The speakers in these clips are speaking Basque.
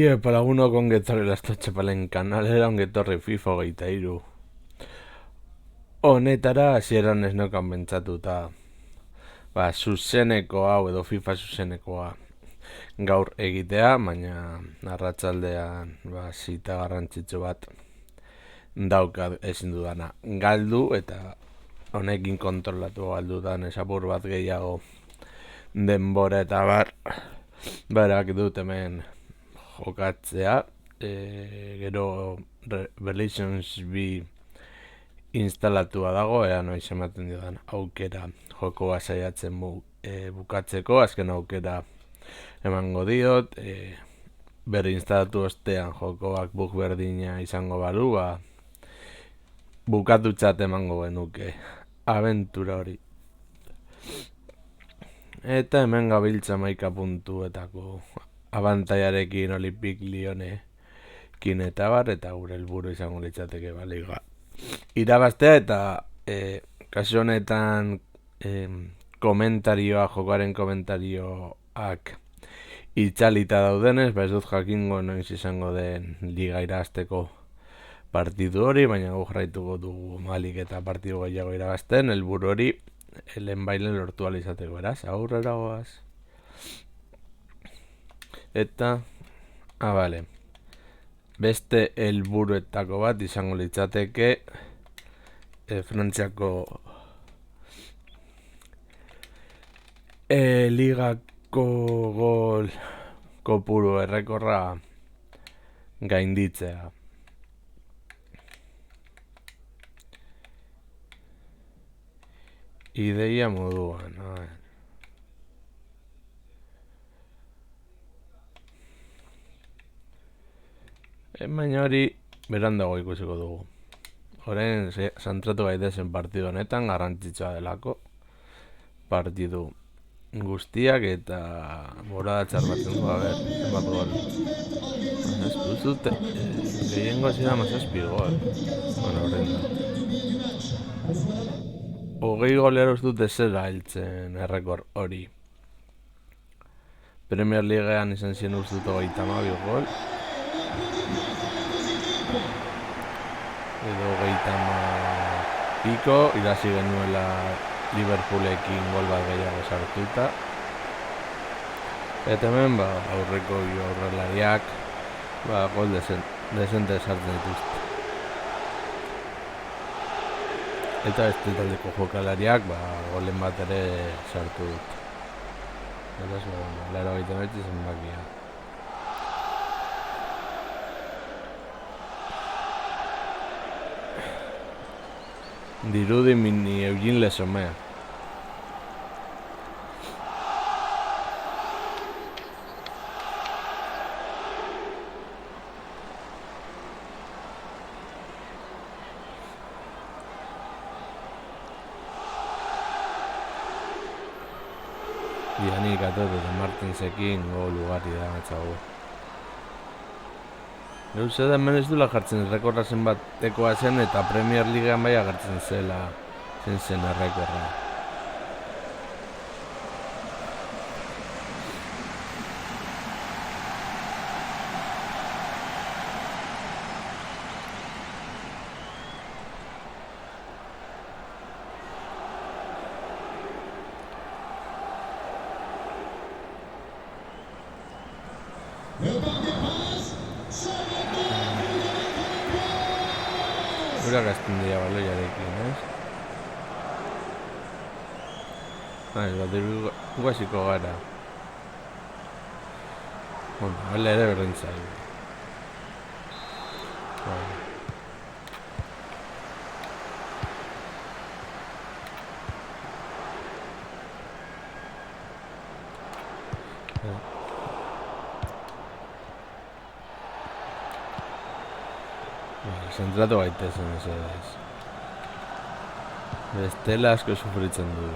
Epa lagunok ongetorri Lastotxapalen kanalera, ongetorri FIFA 23. Honetara hasieran ez neukan pentsatuta zuzeneko hau edo FIFA zuzenekoa gaur egitea, baina arratsaldean zita garrantzitsu bat daukat ezin dudana galdu eta honekin kontrolatu galdudan esapur bat gehiago denbora eta barak dut hemen jokatzea, gero Revelations B instalatua dago, ea noiz ematen diodan aukera jokoa saiatzen bukatzeko, azken aukera emango diot, berri instalatu ostean jokoak bug berdina izango balu, bukatutzat emango genuke abentura hori. Eta hemen gabiltza 11 puntuetako abantaiarekin Olympique Lyonekin eta gure helburu izango litzateke liga irabaztea eta kasu honetan jokoaren komentarioak itzalita daudenez, ez dut jakingo noiz izango den liga irabazteko partidu hori, baina guk jarraituko dugu Malik eta partidu gehiago irabazten, helburu hori lehenbailen lortu ahal izateko, beraz, aurrera goaz. Eta, bale, beste helburuetako bat izango litzateke Frantziako ligako gol kopuru errekorra gainditzea. Ideia moduan, baina hori berandago ikusiko dugu. Horen zentratu gaitezen partidu honetan, garrantzitsua delako partidu guztiak eta borada txar bat zenbat gol. Ez dut, gehiengo zira mazazpi gol. Horren da. 20 golero ez dut ezera hiltzen errekor hori. Premier Ligean izan ziren dut 32 gol. Edo 30 piko, irazi genuela Liverpoolekin gol bat gehiago sartuta. Eta hemen aurreko aurrelariak gol desente sartzen dituzte. Eta beste taldeko jokalariak golen bat ere sartu dut. Beraz, laro gaiten hori zenbakia. Dirudi mini Eugene Le Sommer. Dianik atot eta Martinsekin gol ugari da matxago. Euze da hemen ez dula jartzen errekorra zenbatekoa zen eta Premier Ligean bai agertzen zen errekorra. Gura gazten dira baloiarekin, ez? Guaziko gara. Bale ere berdintzai. Zentratu gaitezen ez ez. Bestela asko sufritzen du.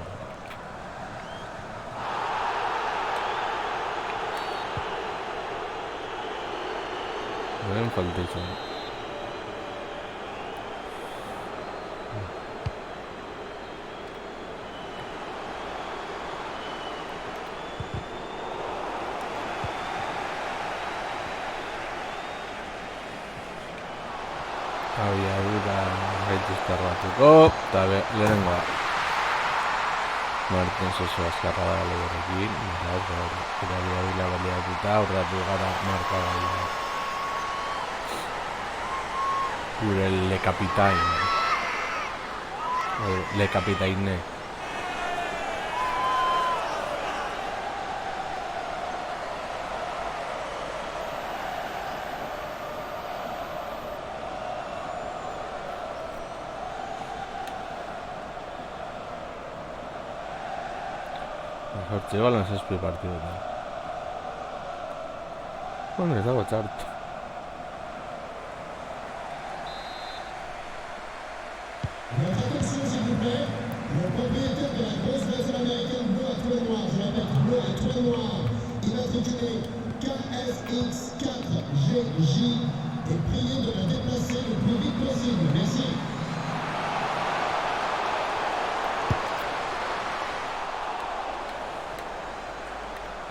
Beren faltitzen. abiadura gaituzte arbatuko, eta lehenengoa. Martens oso azkarra da leherekin, eta abiadura baliatuta, aurratu gara markagailua. Gure Le Capitaine. Jortzi balan 6 partiduetan. Bueno, ez dago txartu.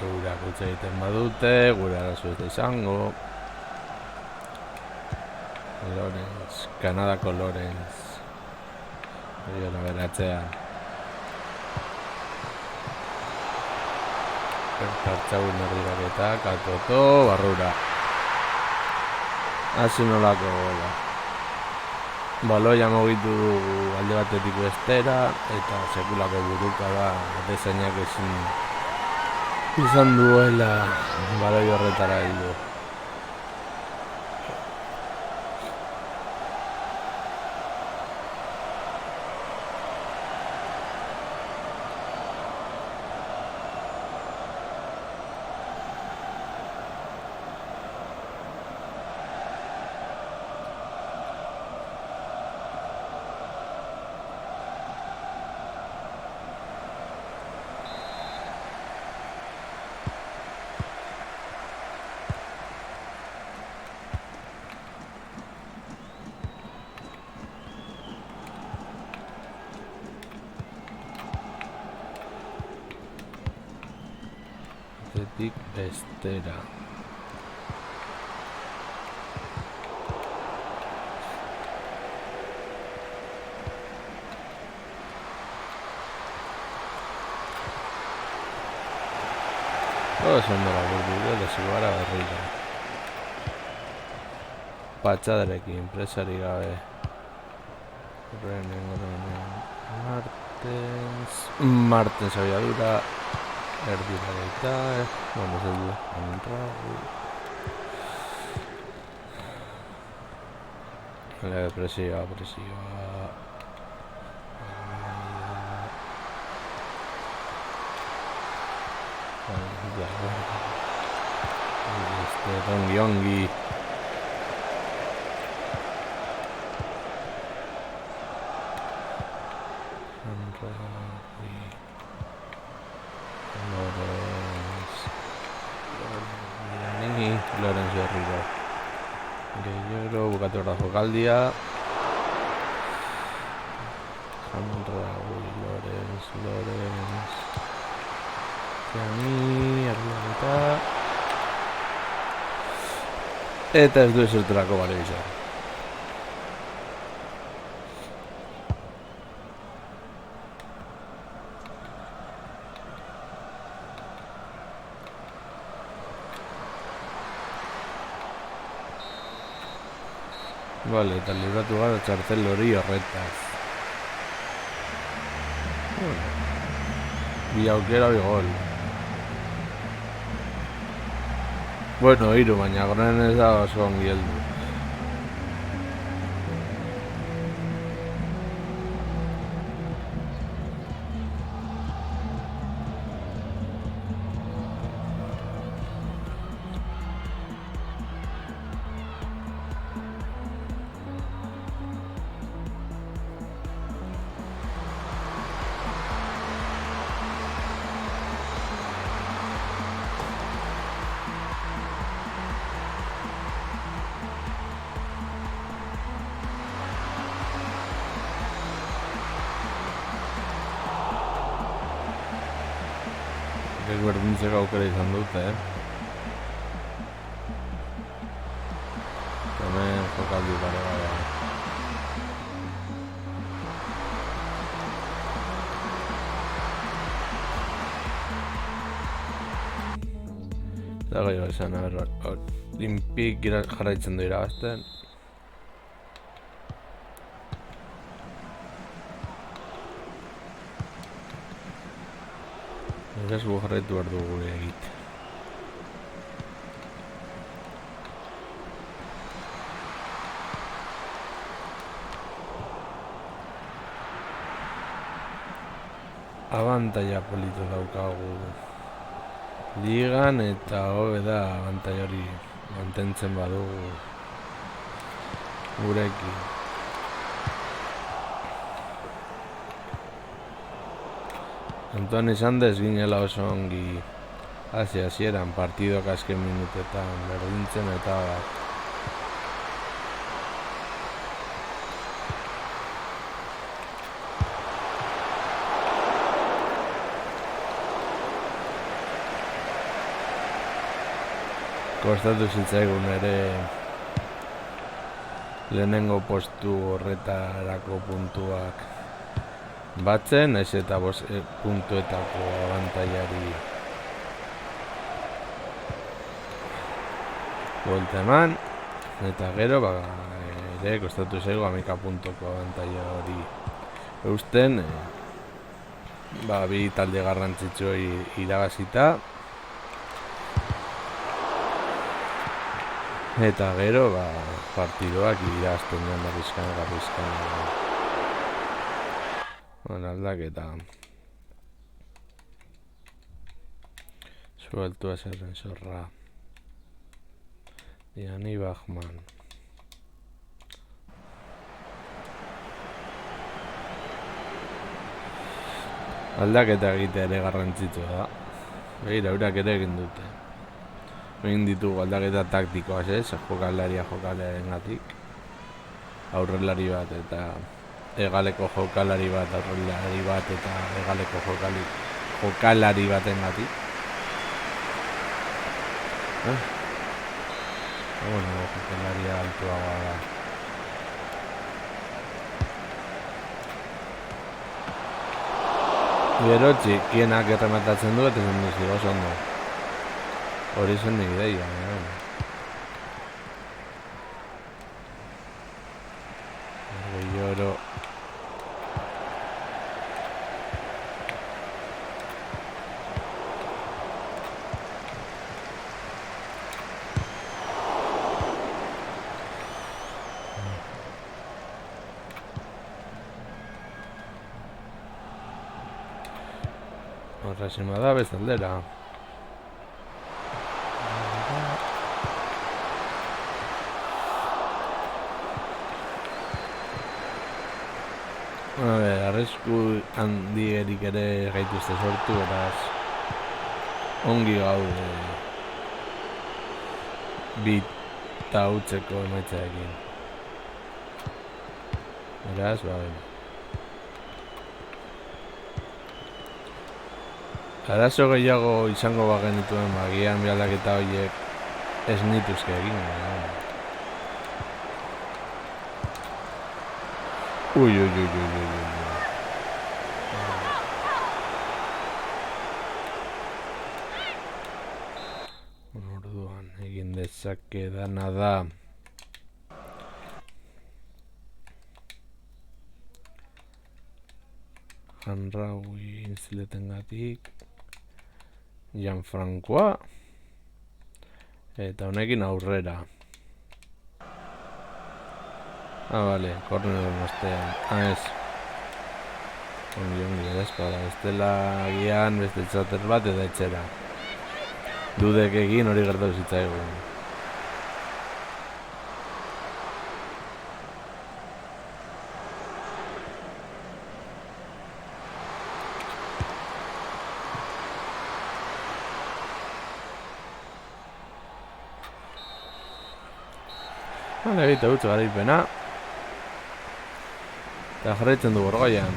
Gureak utzi egiten badute, gure arazo ez da izango. Lorenz, Kanadako Lorenz. Hori beratzean. Kartxagun erdiraketa, Katoto, barrura. Hasi nolako gola. Baloia mugitu alde batetik bestera, eta sekulako buruka da, atezainak ezin izan duela baloi horretara heldu. Atletik bestera. Oso ondo laburbildu eta zigara berriro. Patxadarekin, enpresari gabe. Martens abiadura. Erdira gaita, vamos a ver, presioa. Ongi. Lorenz berriro. Gehiago, bukatu erda jokaldia. Lorenz. Zani, arriba eta ez du eserturako bale izan. Vale, eta libratu gara txartel hori horretaz. Bi aukera, bi gol. Bueno, hiru, baina goren ez da oso ongi heldu. Berdintzeko aukera izan dute, Hemen jokaldi pare gara. Da gehiago esan, Olimpik jarraitzen du irabazten. Beraz gu jarraitu behar dugu gure egite. Abantaila polita daukagu ligan eta hobe da abantaila hori mantentzen badugu gurekin. Kontuan izan da ez ginela oso ongi hasieran partidoak azken minutetan berdintzen eta kostatu zitzaigun ere lehenengo postu horretarako puntuak batzen, ez eta 5 puntuetako abantailari buelta eman, eta gero ere kostatu zaigu 11 puntuko abantaila hori eusten, bi talde garrantzitsu irabazita, eta gero partidoak irabazten joan da bizkan. Aldaketa sueltu a zerren zorra Diani Bachman aldaketa egitea ere garrantzitsua da. Begira, urak ere egin dute. Egin ditugu aldaketa taktikoaz jokalariaren gatik. Aurrelari bat eta hegaleko jokalari bat, aurrelari bat eta hegaleko jokalari baten gatik. Jokalaria altuagoa da. Gero txikienak errematatzen du eta zen duzi, oso ondo. Hori zen nik ideia. Oro. Horrezima da bezaldera. Arrisku handierik ere gaituzte sortu, beraz ongi gaude bita utzeko emaitzaekin. Beraz, arazo gehiago izango bagenituen gian bialdaketa horiek ez nituzke egin. Ui. Orduan egin dezake dana da. Hanraui inziletengatik. Gianfrancoa. Eta honekin aurrera. Bale, korneren ostean. Ez. Ongi, espada. Estela gian beste txater bat eta etxera. Dudek egin hori gertatu zitzaigun. Egite gutxo garaipena eta jarraitzen du Borgoian.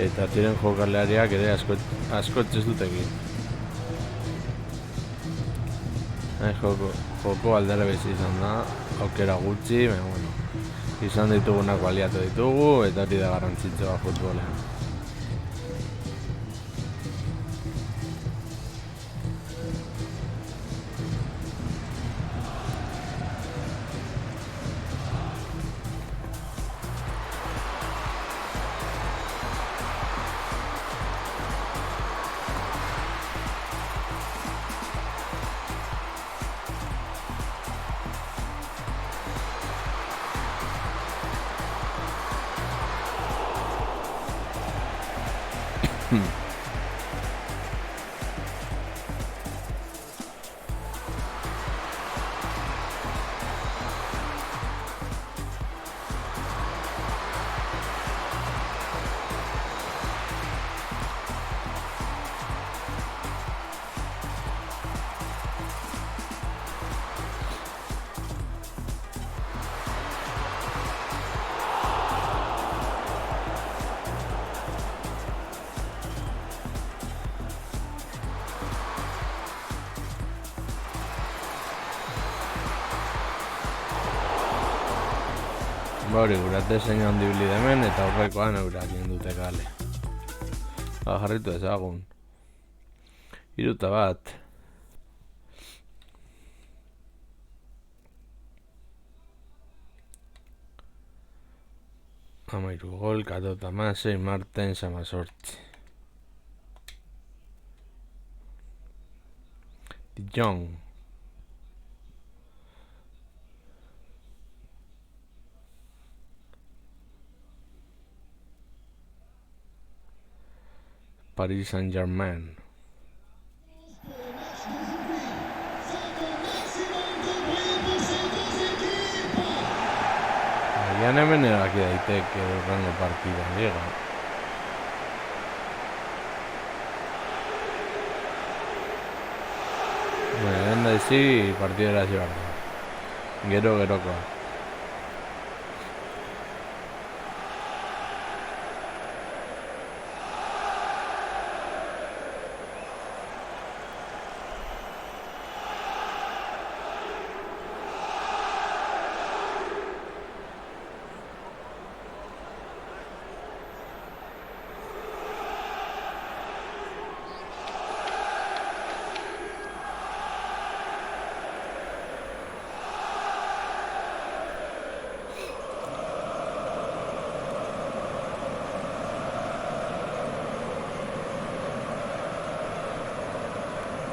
Eta ziren jokalariak ere asko ez dut egin. Joko aldera bezi izan da, aukera gutxi, baina bueno. izan ditugunak baliatu ditugu, eta hori da garrantzitsua futbolean. Hori, gurate zein handi bili demen eta aurrekoan eurak indute kale. Jarritu ezagun. 3-1. Amairu gol, katota masei, marten, samazortzi. Dijon. Paris Saint-Germain. Agian hemen eraki daiteke urrengo partida liga. Lehen da izi partidera zibarra. Gerokoa.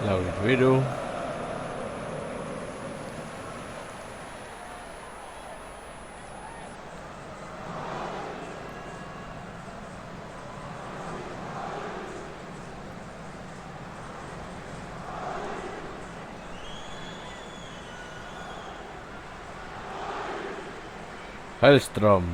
Lauriru. Hellstrom.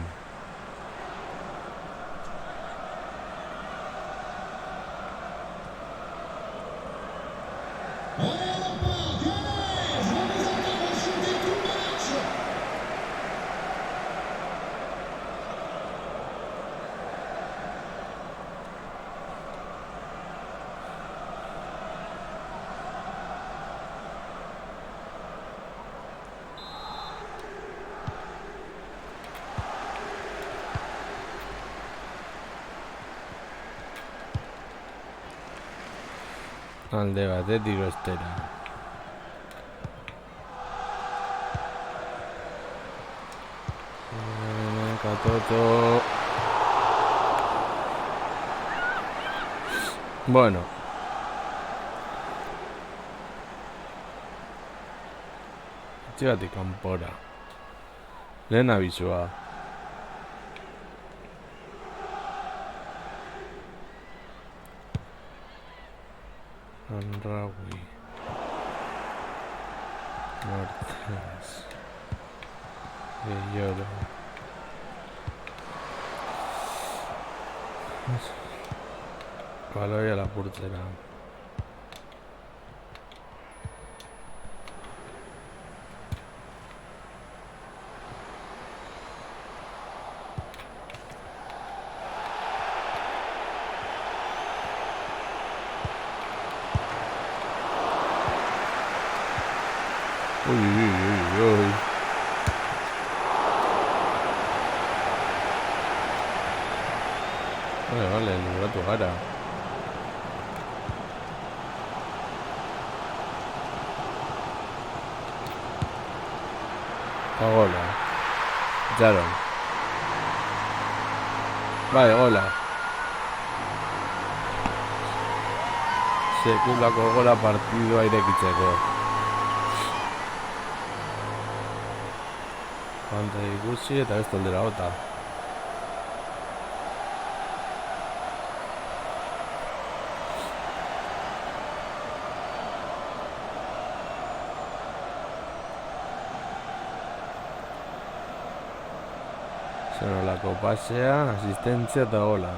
Alde batetik bestera. Katoto. Bueno. Txegatik kanpora. Lehen abizua. Anraui. Martens. Lloro. Baloi a la portera. Uy. Vale, libratu gara. Gola. Jaron. Bai, gola. Sekulako gola partidua irekitzeko. Panta ikusi eta ez toldera bota. Zenolako pasea, asistentzia eta gola.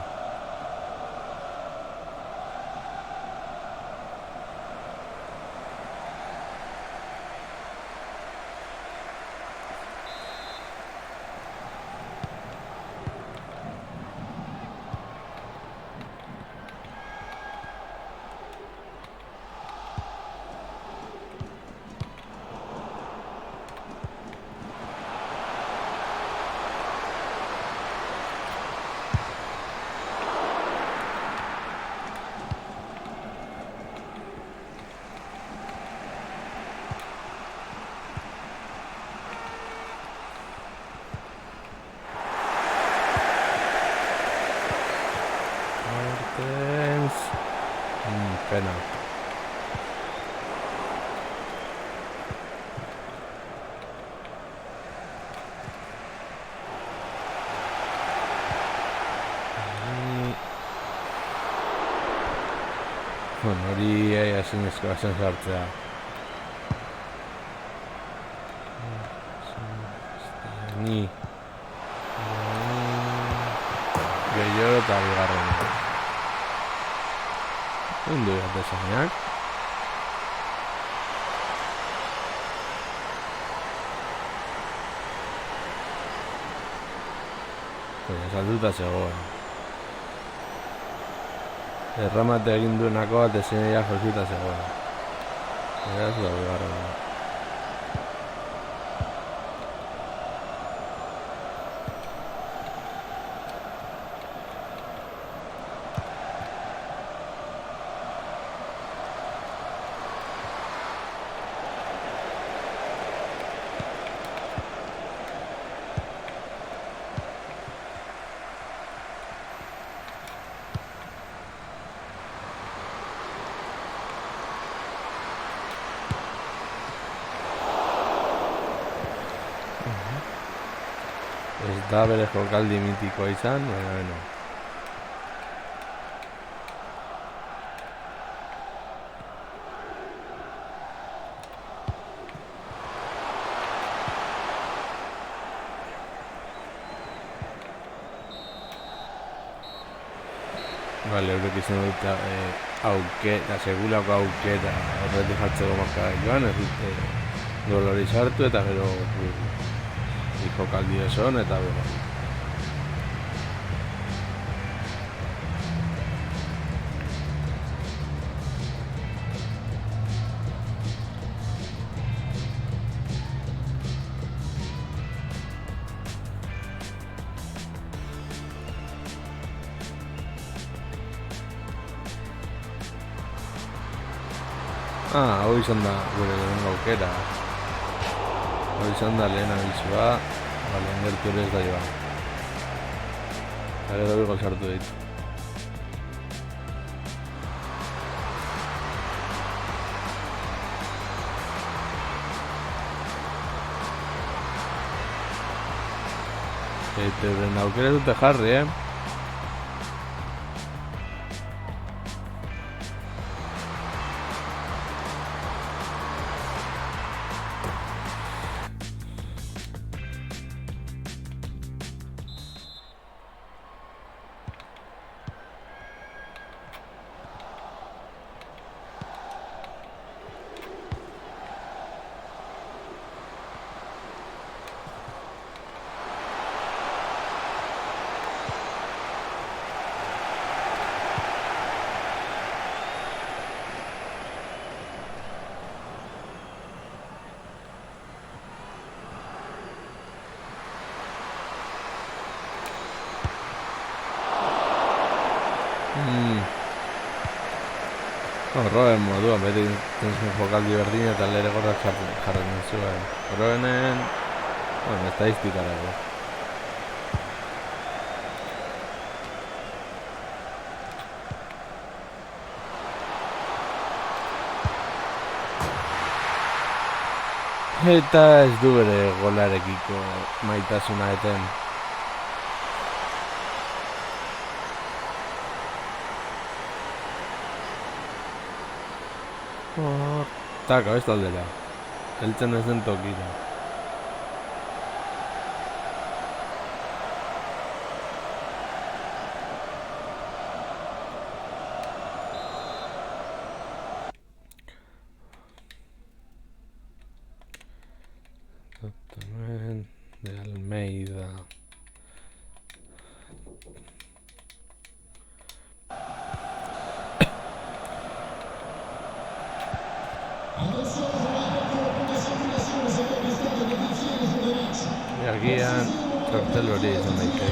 Pena. Hori ezinezkoa zen sartzea. Ni gehiago eta bigarren. Ondo egate zaneak. Salduta zegoen. Erramate egin duenako bat ezineia jolzuta zegoen. Eraz da bigarren. Ez da bere jokaldi mitikoa izan, baina beno. Bale, eurek izan dut aukera, segulako aukera horretik jartzeko markadak joan, ez dute gol hori sartu eta gero jokaldi eson eta bero. Hau izan da gure lehen aukera. Hau izan da lehen abizua, lehen gertu ere ez da joan. Gero gol sartu ditu. Eta euren aukera dute jarri, Horroen moduan, beti zentzun jokaldi berdin eta lere gorrak jarren zuen. Horroenen, estadistikarago. Eta ez du bere golarekiko maitasuna eten. Taka, ez aldera. Heltzen ez den tokira. De Almeida. Y agian kartel hori izan daiteke.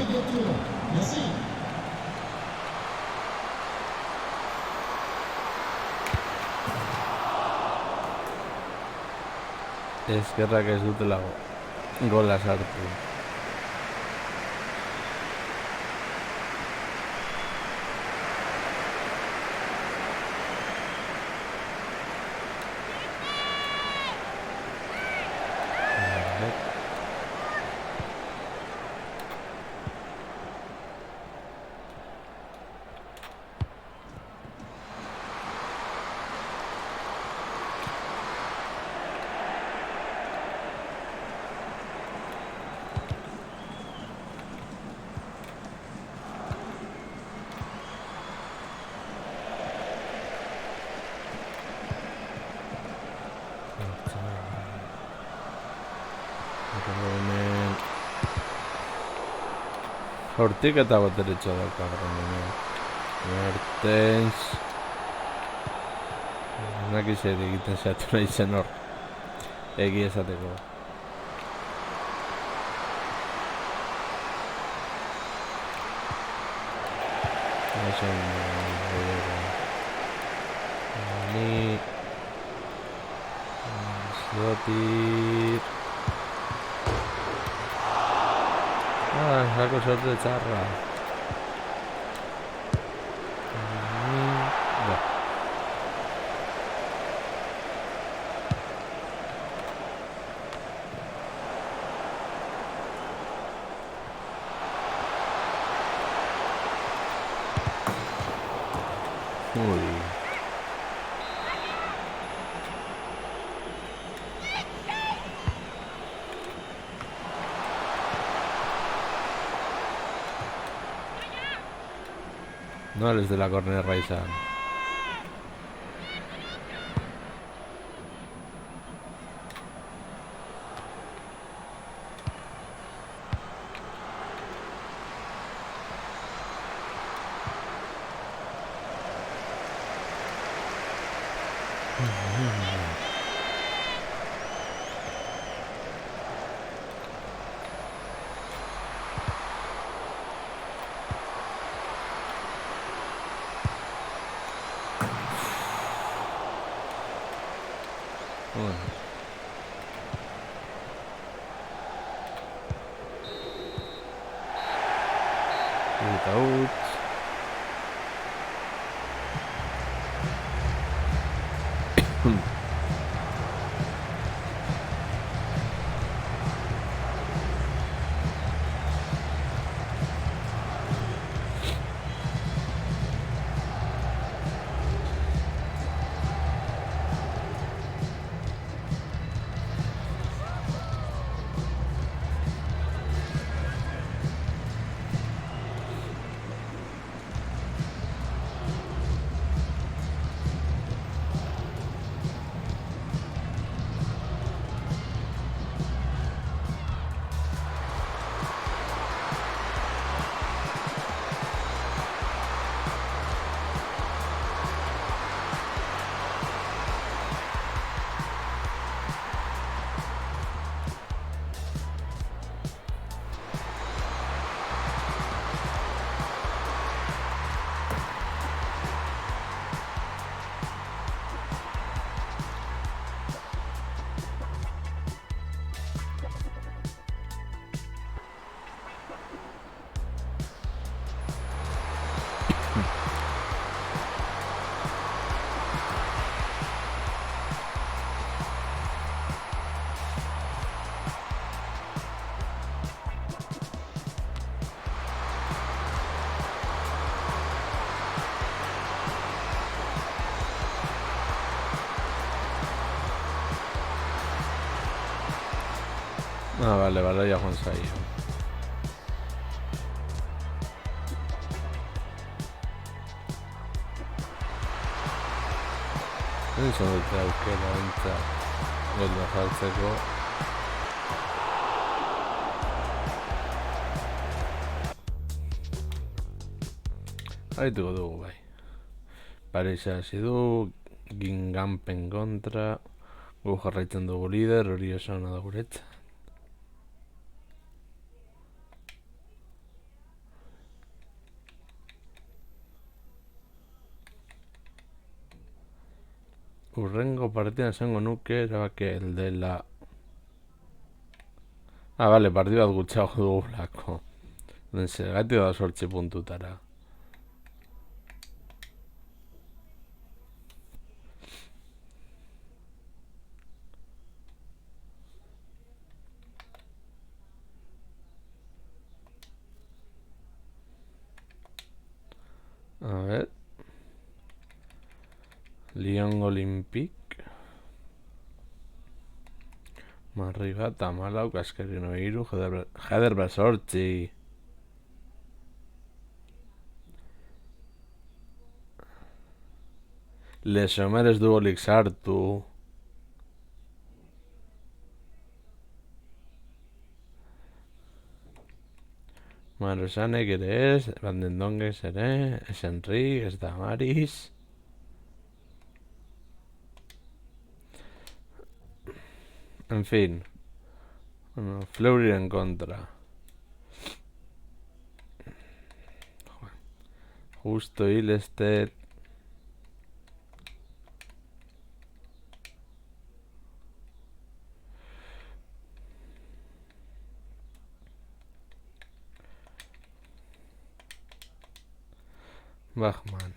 Eskerrak ez dutela gola sartu. Hortik eta boteretxo dauka Mertens. Naki zer egiten zeatu nahi zen hor. Egi esateko. Ni Zotir. Sako sorte txarra. No les de la corner raíza. Out. Vale, ya joan zaio. Izan dute aukera bintzat golda jartzeko. Harituko dugu bai. Parisa hasi du, Gingampen kontra, gu jarraitzen dugu lider, hori oso ona da guretzat. Urrengo partidan esango nuke erabaki eldela. Bale, partidu bat gutxago dugulako. Zergatik da 8 puntutara. A ver. Lyon Olympique. Marri bat, amalau, Kaskerino iru, Heidelberg 8. Lesomer ez du golik sartu. Marosanek ere ez, Bandendonges ere, ez Enric, ez Damaris. En fin. Bueno, Fleury en contra. Justo Ilestedt. Bachmann.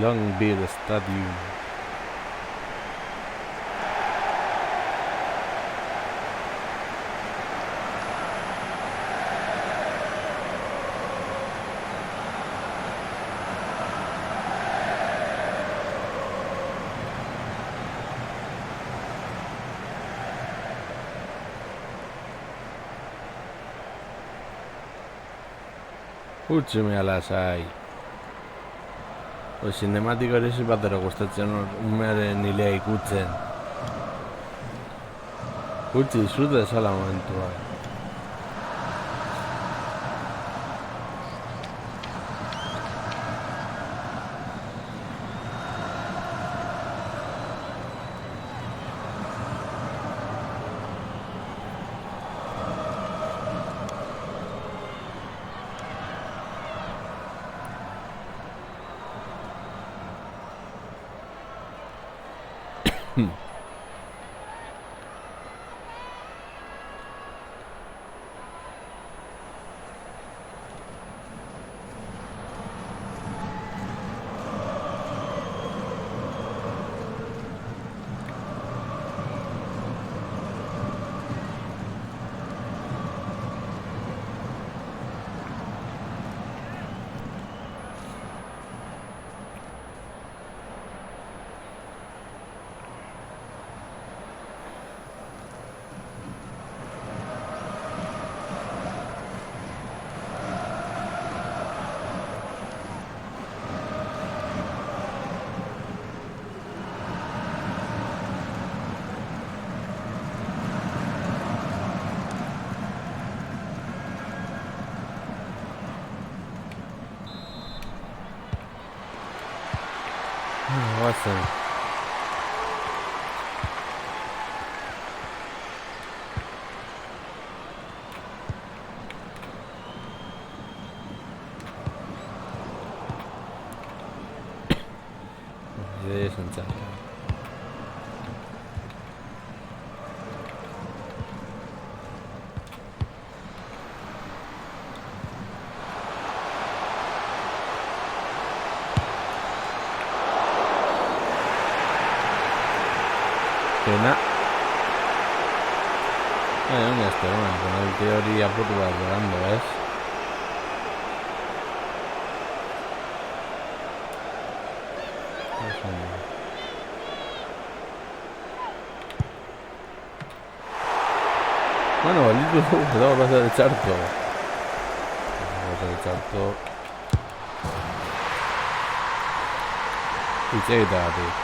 Longville Stadium. Utsume alasai. Zinematiko ere batera gustatzen umearen hilea ikutzen. Utsi disfruta esala momentua. Awesome. esan pena. Ongi azte, penalti hori apurtu bat begando, ez? Bueno, balitu dugu, eta horra de txarto. Itxegitagatik.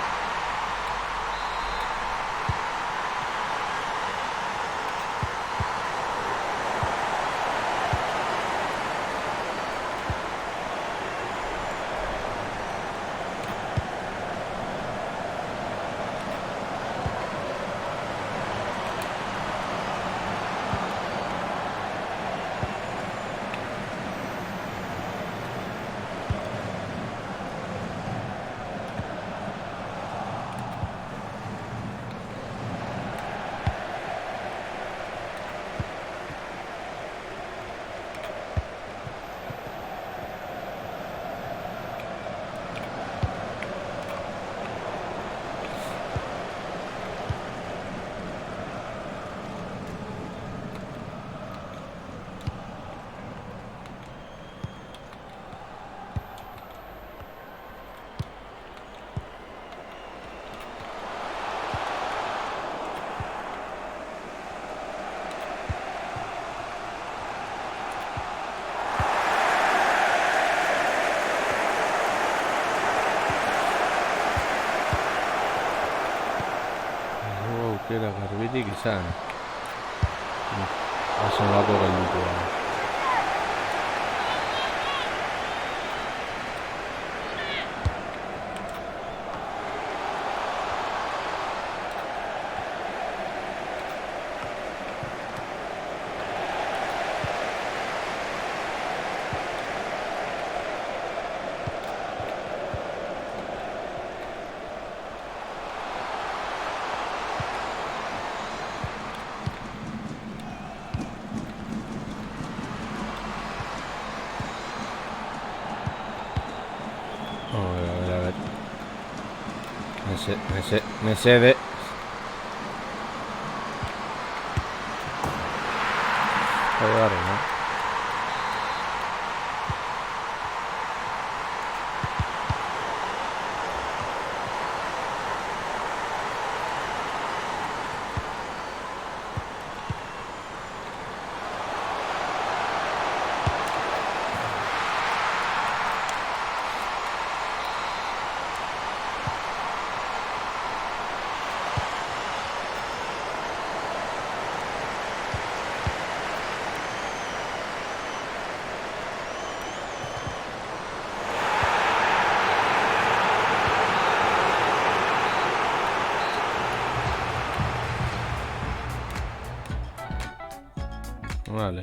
Aukera garbirik izan. Asen lako gaindutua. A ver. Me cede. Agarre, ¿no? Vale.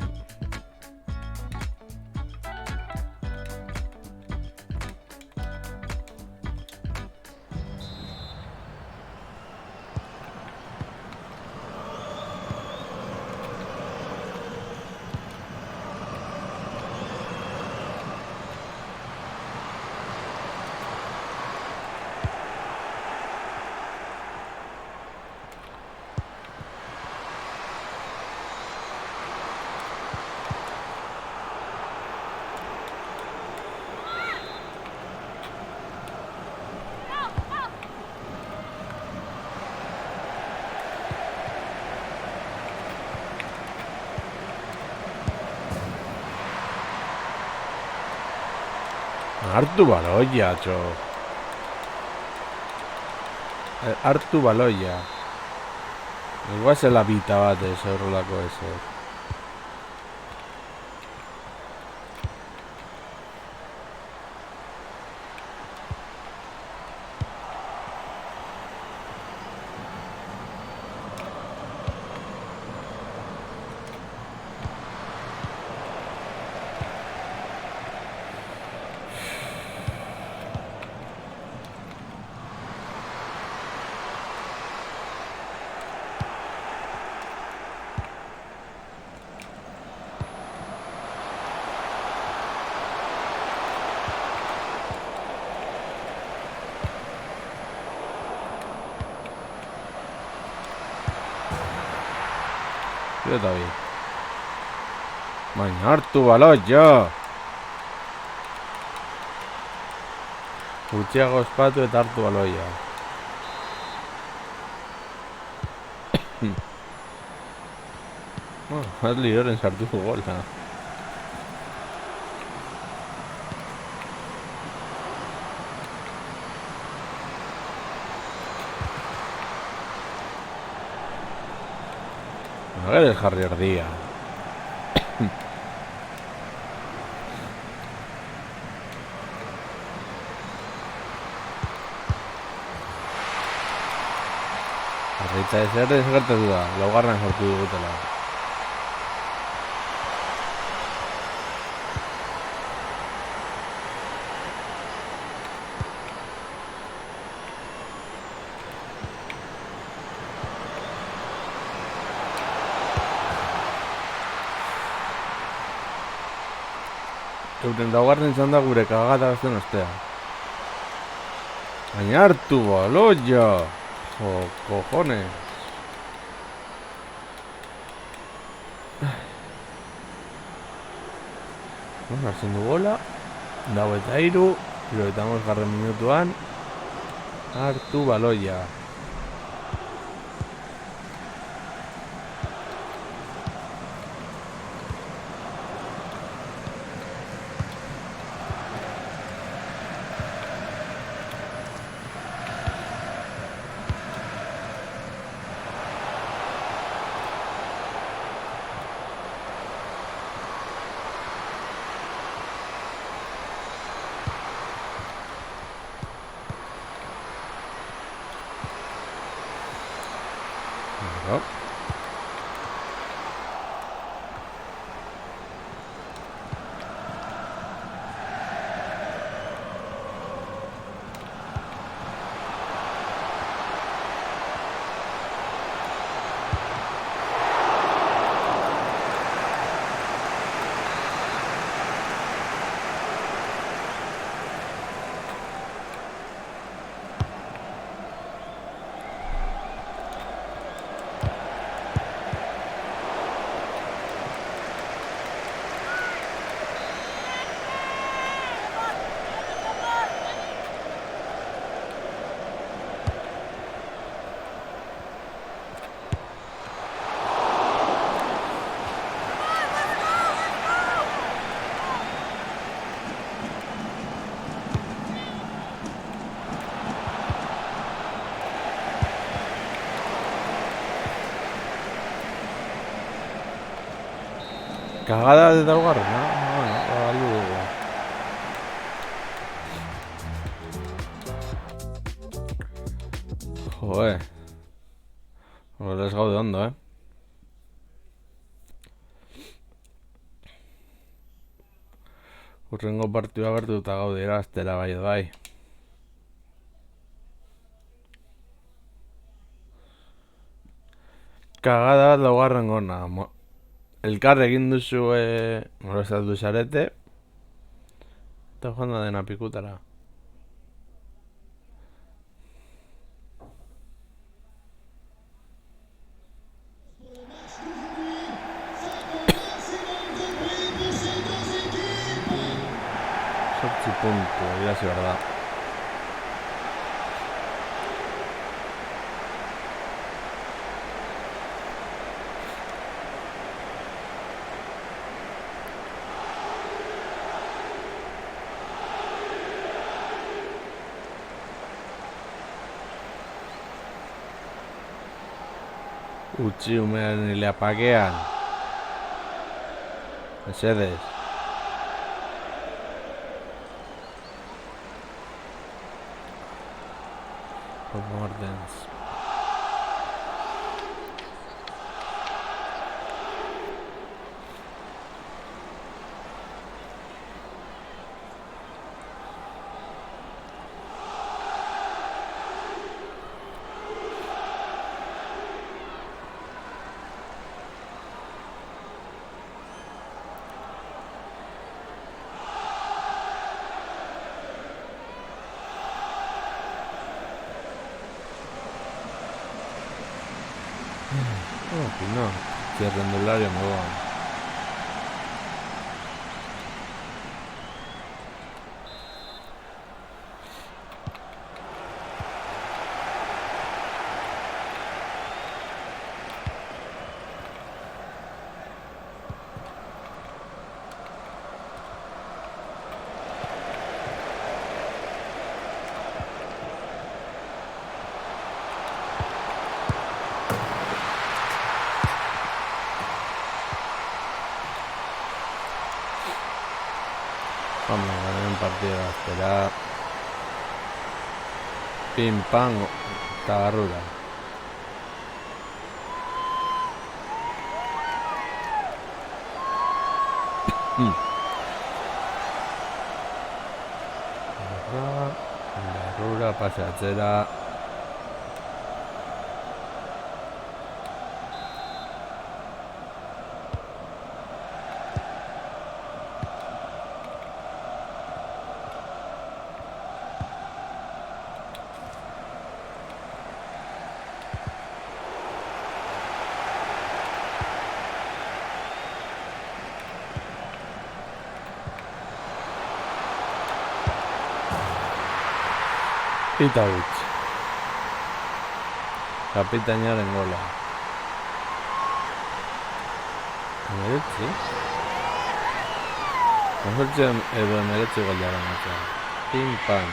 Hartu baloia, txo. Hartu baloia. Igual zela bita bat ez, horrelako ez. Eta bi. Baina hartu baloi, jo! Gutxiago espatu eta hartu baloia. Adli Loren sartu gola. Gero jarri erdia. Arreita ez ere gertatu da, laugarren sartu dugutela. Euren laugarren izan da gure kagata gazten ostea. Baina hartu baloia! Jo, cojones! Hartzen du gola. Dau eta iru. Eta garren minutuan. Hartu baloia. No. Cagada de Daugarren, ¿no? Bueno, joder. Horrez gaude ondo, Urrengo partidua bertuta gaude eraztela bai. Cagada bat Daugarren gona. Elkar egin duzu molestatu zarete. Eta joan da dena pikutara. Sortzi puntu, irazi behar da. Utzi umearen hilea pakean. Mesedez. Mortens. No. txirrendulario moduan. Vamos a ganar un partido a esperar. Pim pam, tagarrura. Tagarrura, pase atzera. Pita huts. Kapitainaren gola. Emeretzi? Konsortzen edo emeretzi gol dara matzea. Pim pam.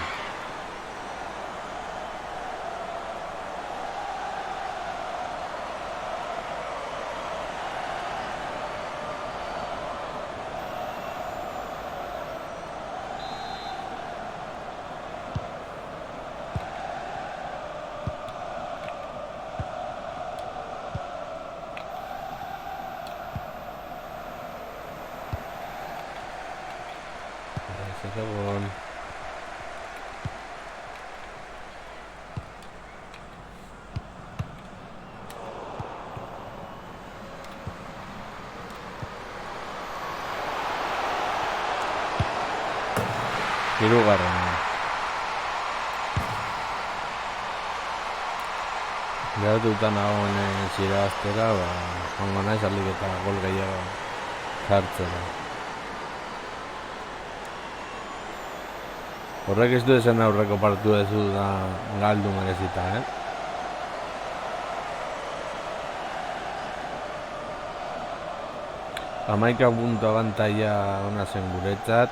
Segon. Hirugarren. Geratuta nagoen ziraztera, joango naiz alik eta gol gehiago jartzera. Horrek ez du esan aurreko partu ez du da galdu merezita, Hamaika punto abantaia ona zen guretzat.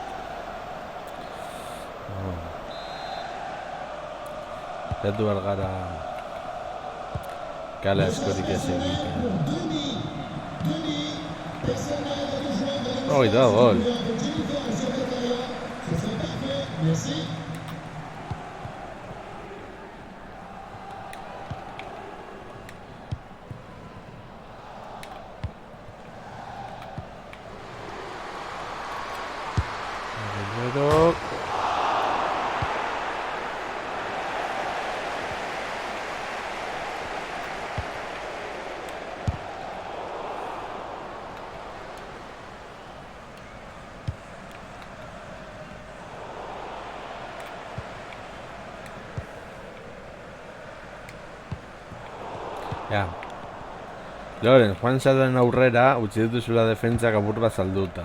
Zertu behar gara kale askorik ez egiten. Da, gol. Primero. Ja. Loren, Juan Salen aurrera, utzi dituzula defentsak apur bat salduta.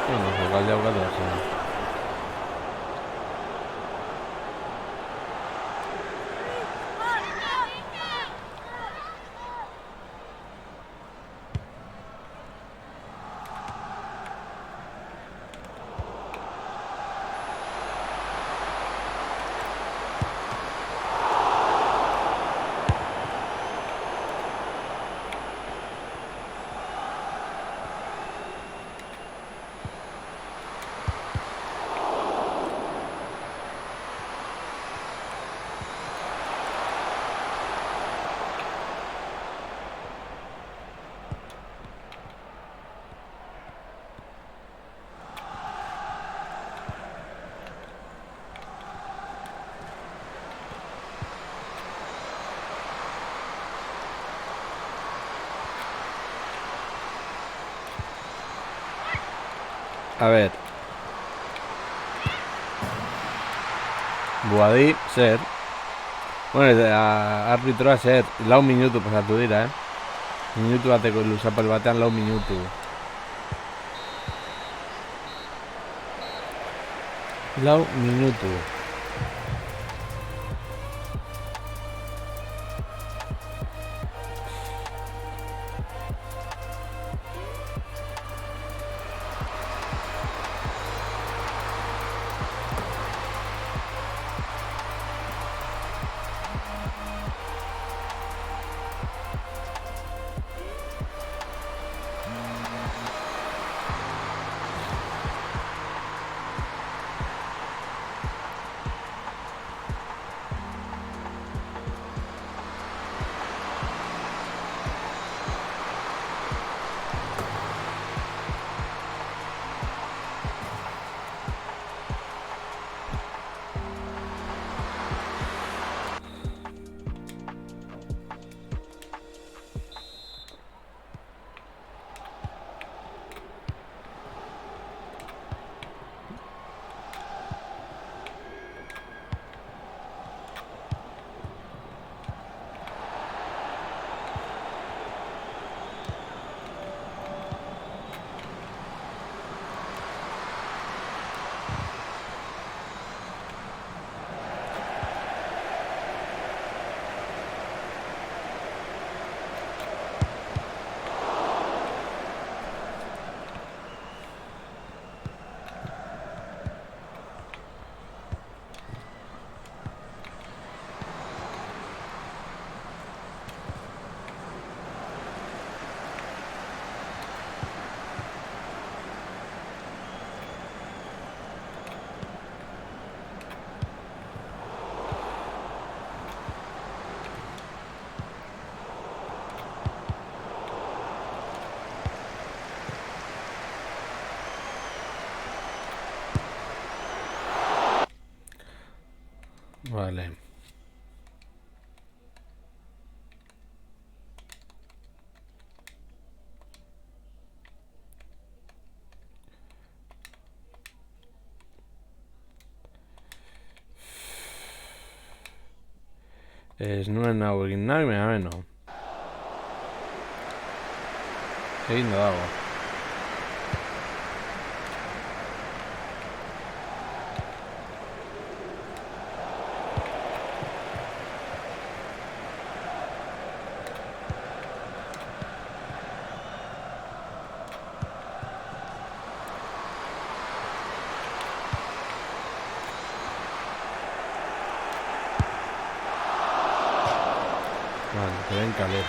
Bueno, jokaldi aukatu da zen. A ver. Buadi, zer. Bueno, arbitroa zer. 4 minutu pasatu dira, Minutu bateko luzapel batean 4 minutu. Lau minutu. Vale. Ez nuen hau egin nahi, beno. Egin dago. Vale, que den calor.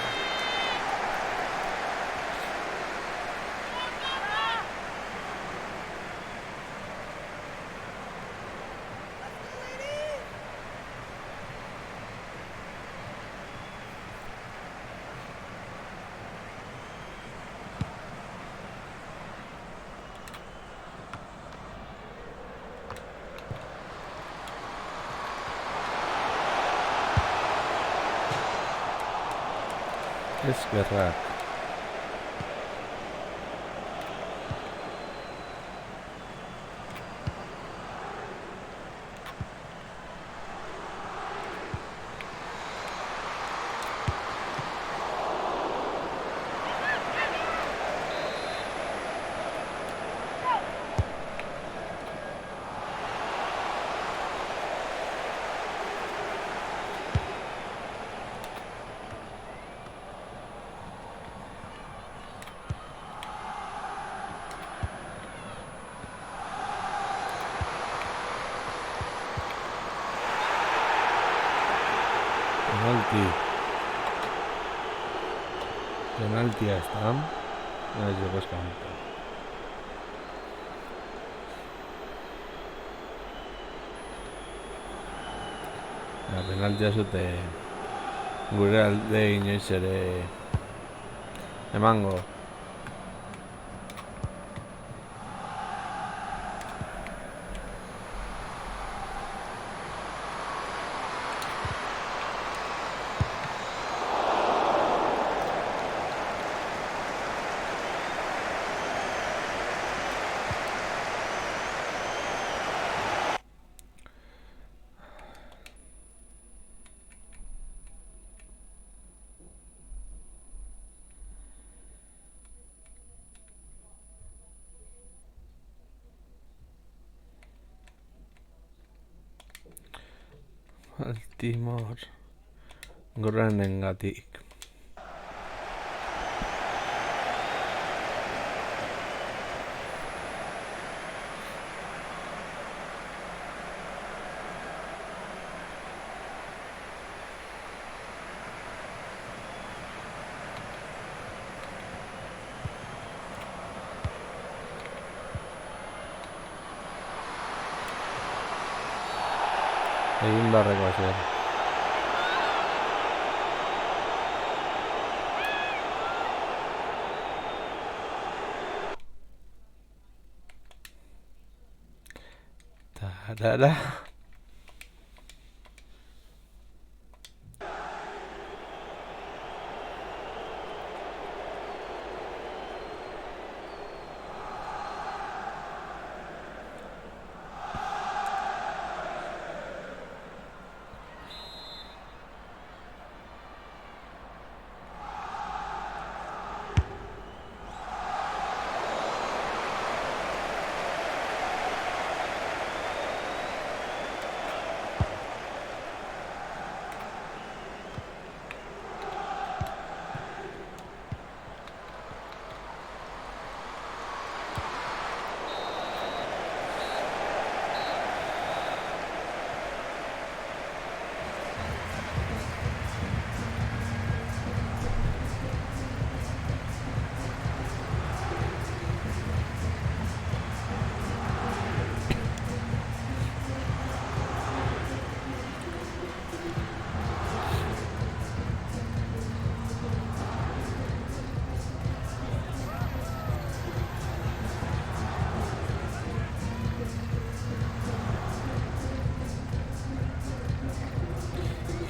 Eskerrak. Penaltia está. No es de campo. La penaltia zute gure alde inoiz ere emango. Baltimore Granengatik. Egin barreko zer. Tarara.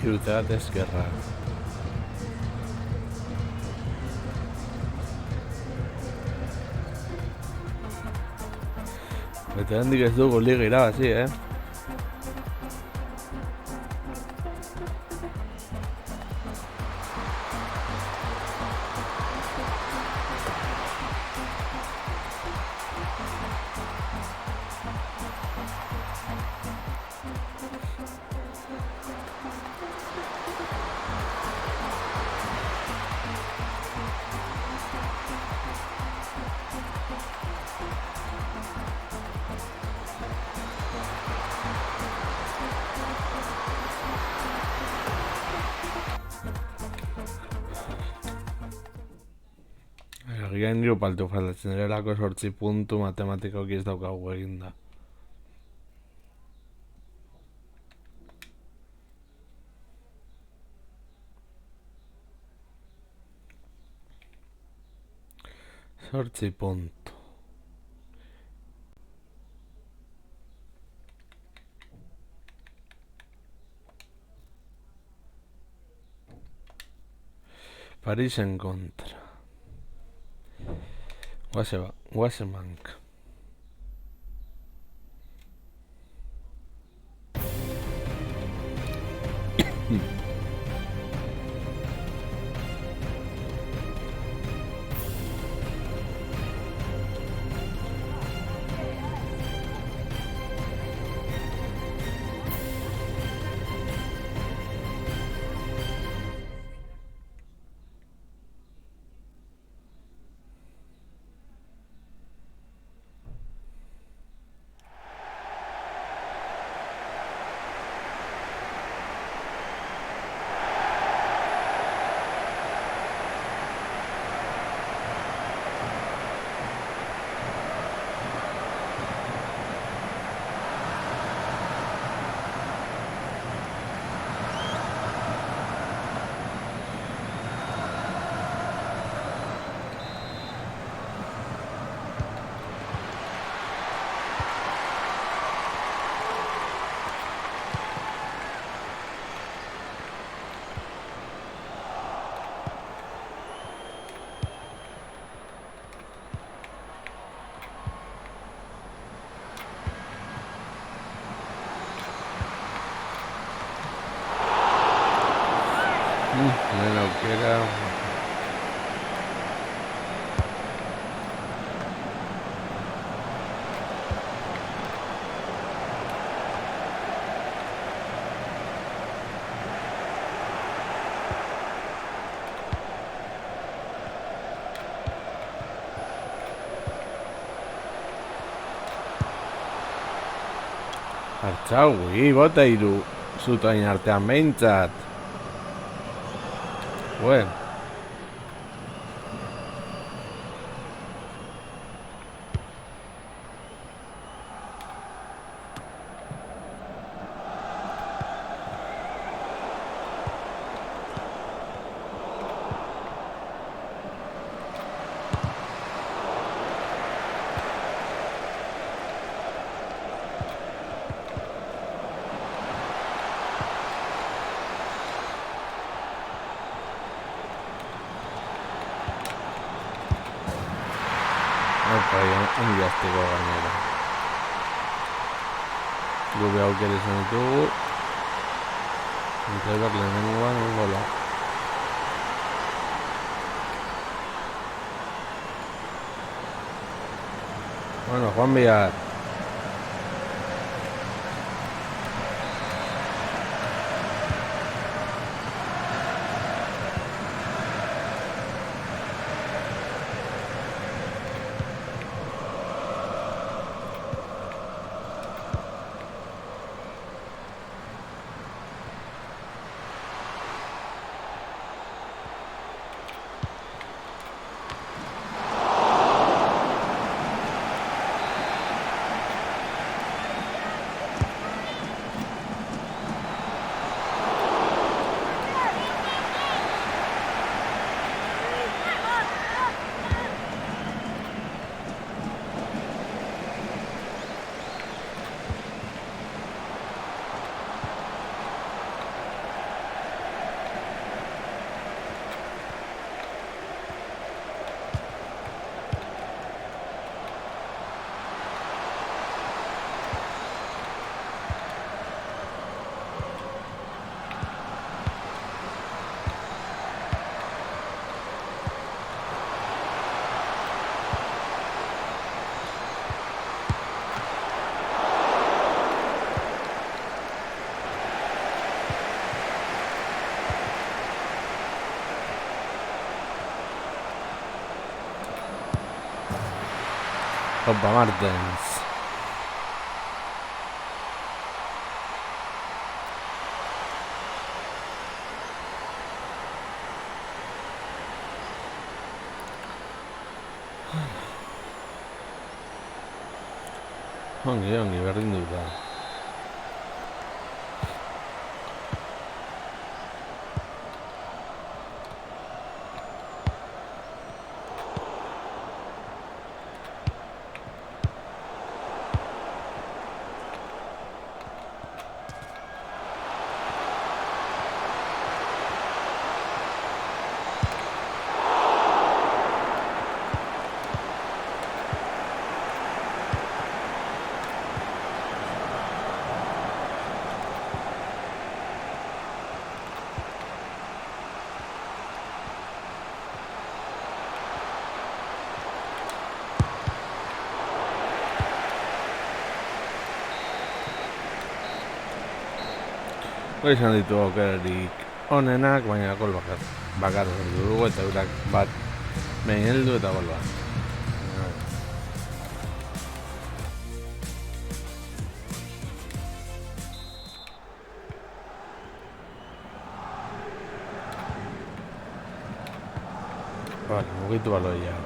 Ciutat Esquerra. Eta handik ez dugu liga irabazi, Agian hiru paltu faltatzen erelako 8 puntu matematikoki ez daukagu eginda. Zortzi puntu. Parisen kontra. Guasebank. Bueno, queda... Artxaui, bota iru zutain artean behintzat. Bueno. Ongi azteko gainera. Gube aukera izan ditugu. Entzaibak lehenengoan gola. Bueno, Juan Villar. Opa, Martens. Ongi, berdin dut da. Izan ditu aukerarik onenak, baina gol bakar dugu eta urak bat behin heldu eta gol bat. Vale, mugitu baloia.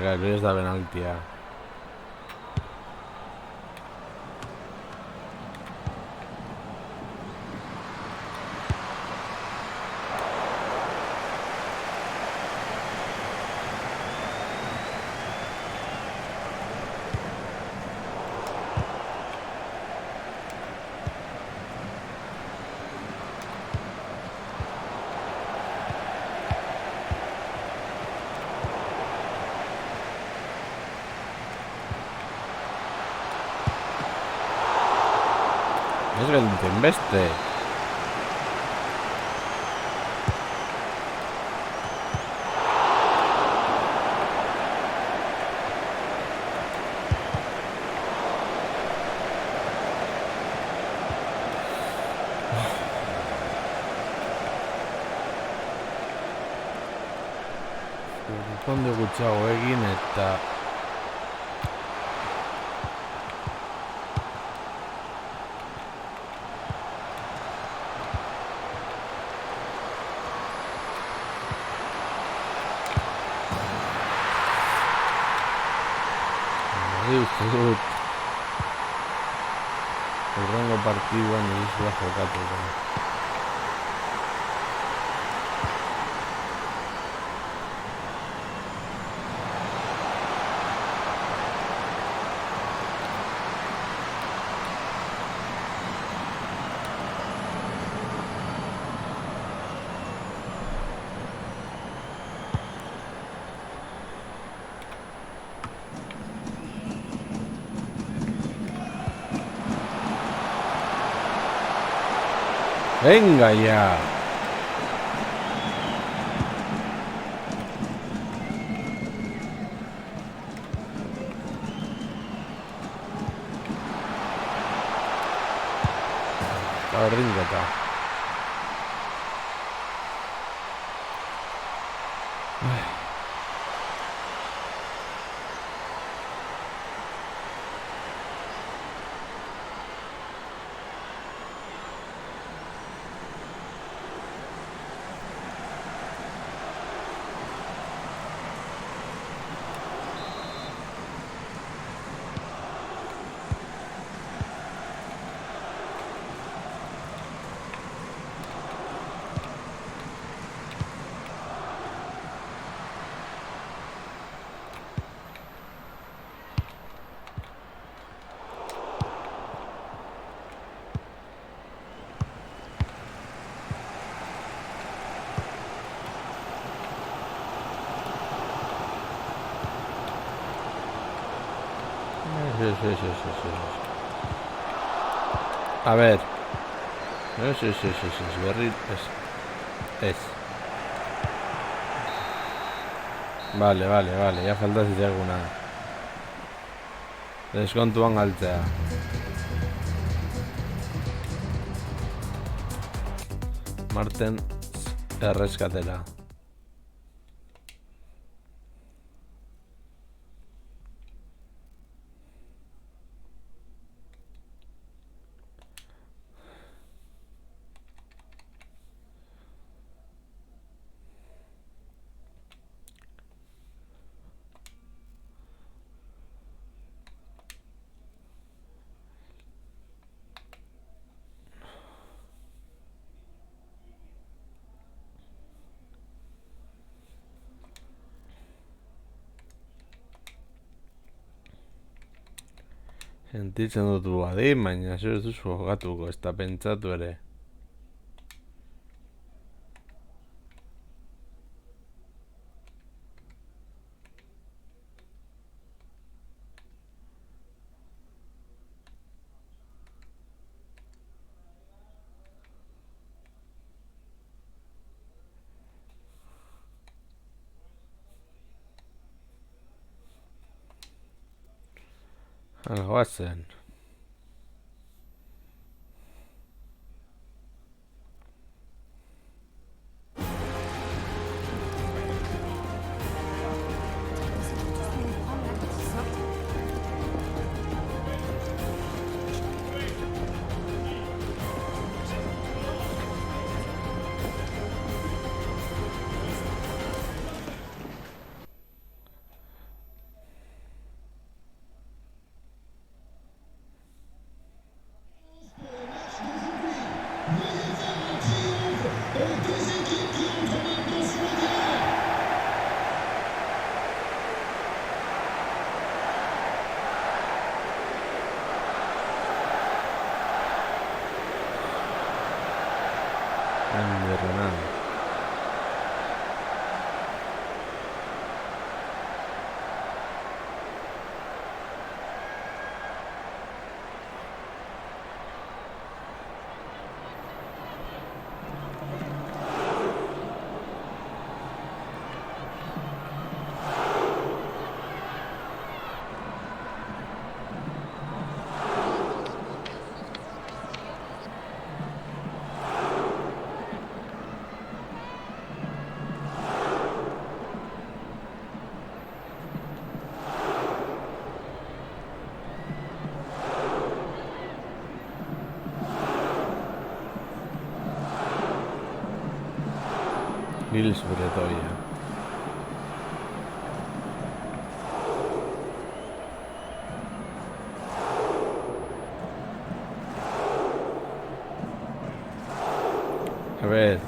Gaitu ez da penaltia. Ez gelduten beste. Konde gutxago egin eta uste dut hurrengo partiduan egizua jokatuko. Venga ya. Berdinketa. Sí. A ver. Sí. Berri es. Vale, ya falta zitzaguna. Deskontuan galtzea. Marten erreskatera. Sentitzen dut badi, baina ez duzu jokatuko, ez da pentsatu ere. Goazen. Gils Bretoia. A ver,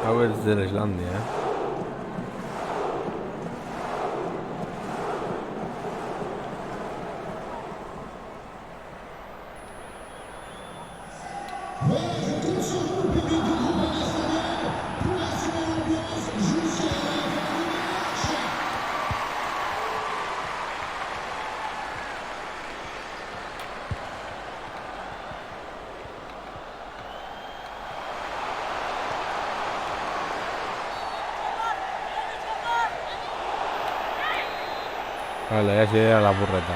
hau ez de Islandia, Vale, ya se a la burreta.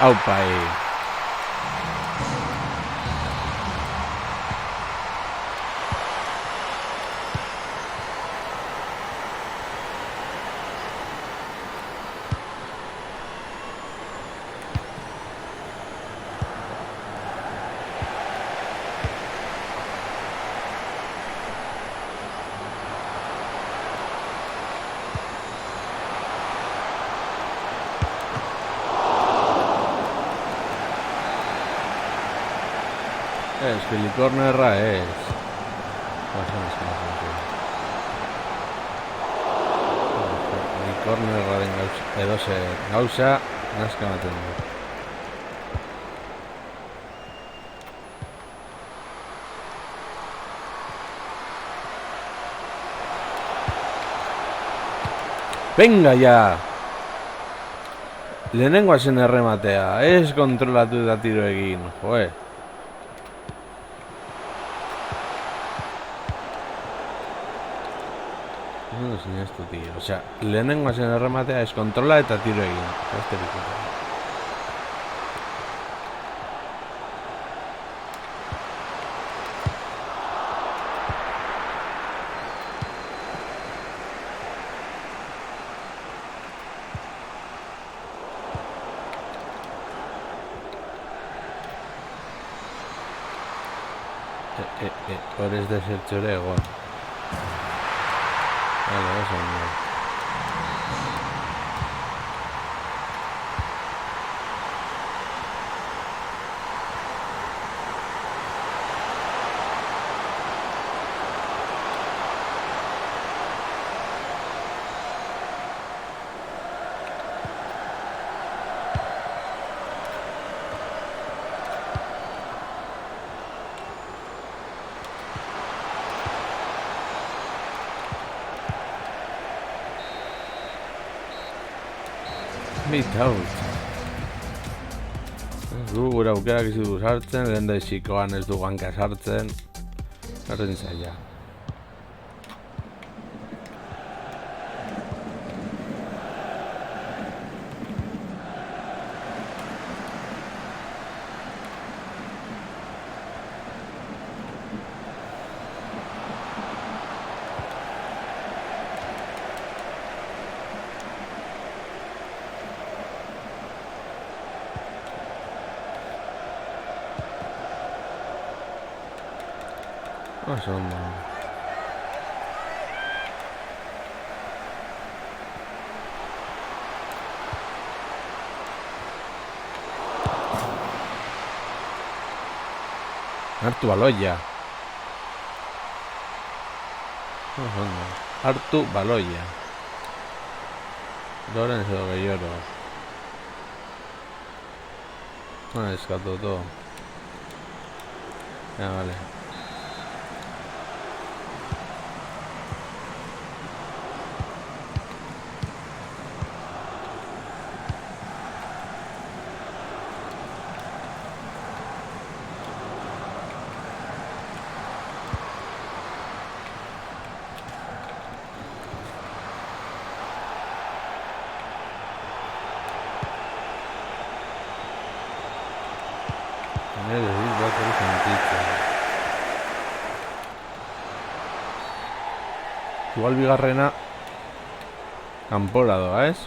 Aupa ahí. Ez, filikornerra ez. Filikornerraren edo ze gauza nazka ematen du. Venga ya! Lehenengoa zen errematea, ez kontrolatu eta tiro egin, joe. No sé esto, tío. O sea, lehenengoa zen errematea ez kontrola eta tiro egin. Hor ez desertxore egon. Vale, oso ondo. Bitaut. Du gure aukerak ez du sartzen, lehen da izikoan ez du ganka sartzen. Erren zaila. Oso ondo. Hartu baloia. Ondo. Hartu baloia. Lorenzo Gelloro. Eskatu todo. Ya, vale. Igual bigarrena kanpora doa, ez?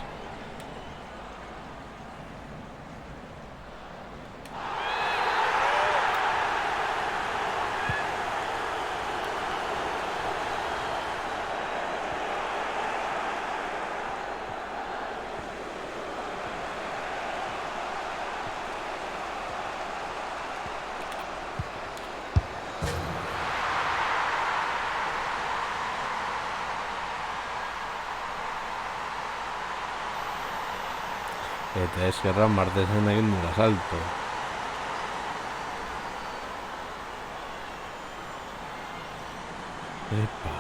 Eta eskerran Martesen egin dura salto. Epa.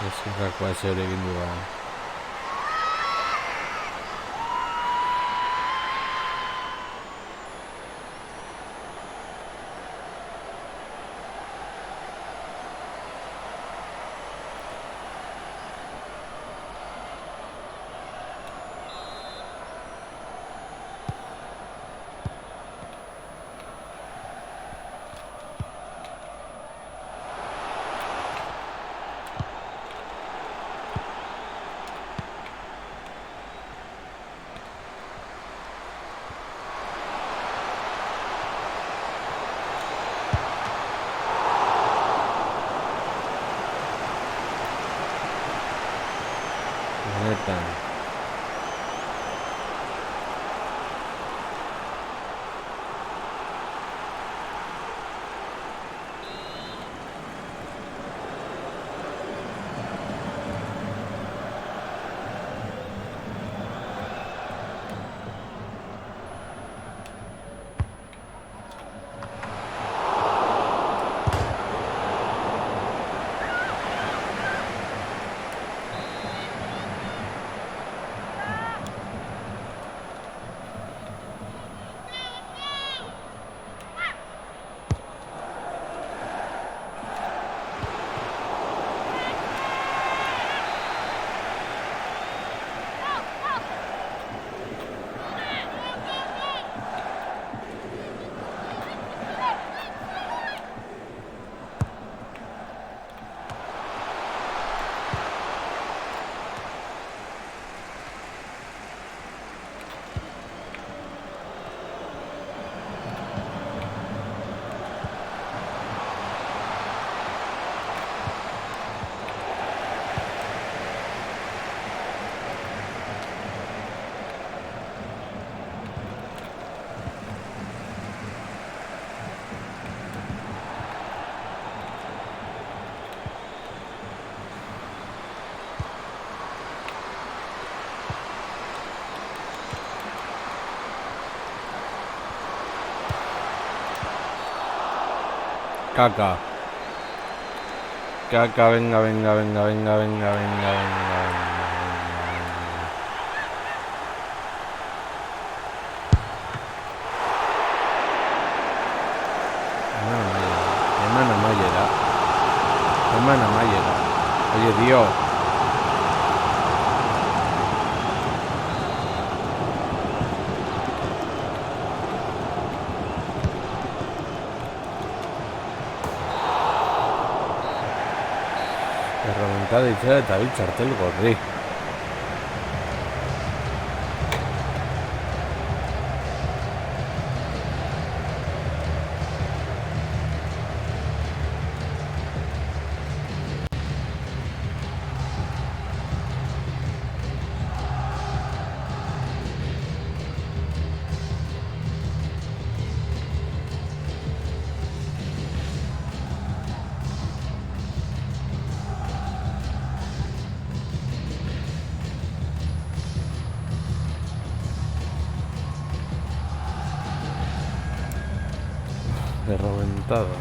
Eskerrak bat zehore egin du da. Benetan. Caca. Caca, venga, venga, venga, venga, venga, venga, venga, venga. eman amaiera. Oye, dio. Erremontada itzera eta bil txartel gorri. Reventada.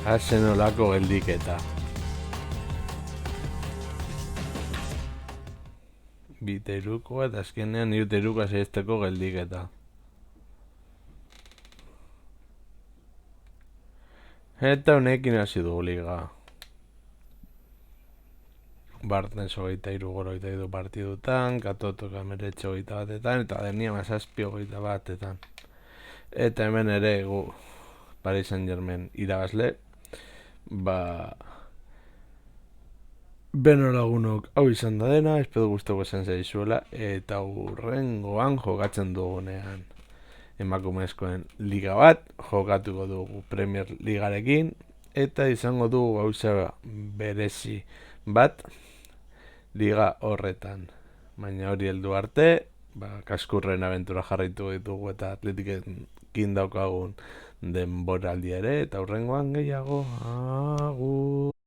Hasen olako geldiketa. Biterukoa eta azkenean iruterukoa zehazteko geldiketa. Eta honekin hasi dugu liga. Bartens 23 gora 22 partidutan, Katoto Kameretxe 21 batetan, eta Denia Mazazpi 21 batetan. Eta hemen ere gu Paris Saint-Germain irabazle. Beno lagunok, hau izan da dena, espero guztoko esan zaizuela, eta hurrengoan jokatzen dugunean emakumezkoen liga bat, jokatuko dugu Premier Ligarekin, eta izango dugu gauza berezi bat liga horretan. Baina hori heldu arte, kaskurren abentura jarraitu ditugu eta Atletiken daukagun denboraldi ere, eta hurrengoan gehiago, agur.